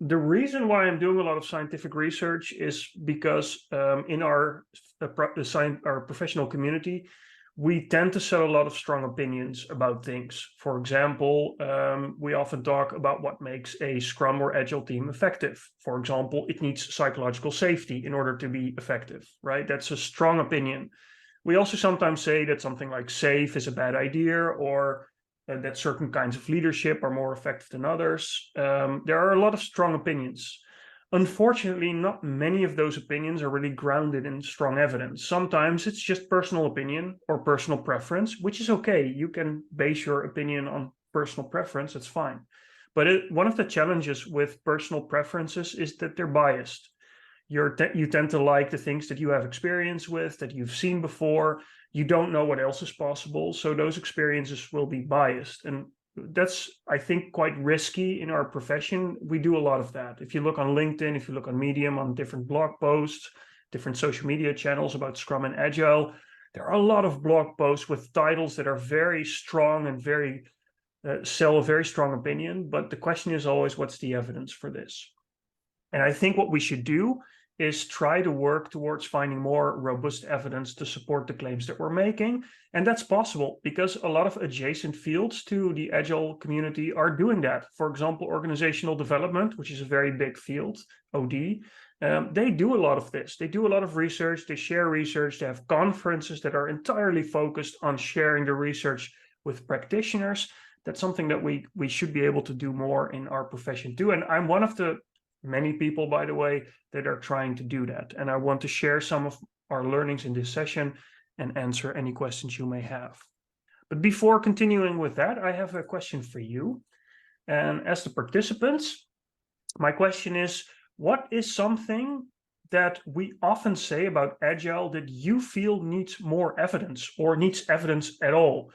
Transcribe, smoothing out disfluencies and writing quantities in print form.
The reason why I'm doing a lot of scientific research is because in our professional community, we tend to set a lot of strong opinions about things. For example, we often talk about what makes a Scrum or Agile team effective. For example, it needs psychological safety in order to be effective, right? That's a strong opinion. We also sometimes say that something like safe is a bad idea, or that certain kinds of leadership are more effective than others. There are a lot of strong opinions. Unfortunately, not many of those opinions are really grounded in strong evidence. Sometimes it's just personal opinion or personal preference, which is okay. You can base your opinion on personal preference, that's fine. But one of the challenges with personal preferences is that they're biased. You tend to like the things that you have experience with, that you've seen before. You don't know what else is possible, so those experiences will be biased. And that's, I think, quite risky in our profession. We do a lot of that. If you look on LinkedIn, if you look on Medium, on different blog posts, different social media channels about Scrum and Agile, there are a lot of blog posts with titles that are very strong and very sell a very strong opinion. But the question is always, what's the evidence for this? And I think what we should do is try to work towards finding more robust evidence to support the claims that we're making. And that's possible because a lot of adjacent fields to the Agile community are doing that. For example, organizational development, which is a very big field, OD, they do a lot of this. They do a lot of research, they share research, they have conferences that are entirely focused on sharing the research with practitioners. That's something that we should be able to do more in our profession too. And I'm one of the many people, by the way, that are trying to do that. And I want to share some of our learnings in this session and answer any questions you may have. But before continuing with that, I have a question for you. And as the participants, my question is, what is something that we often say about Agile that you feel needs more evidence or needs evidence at all?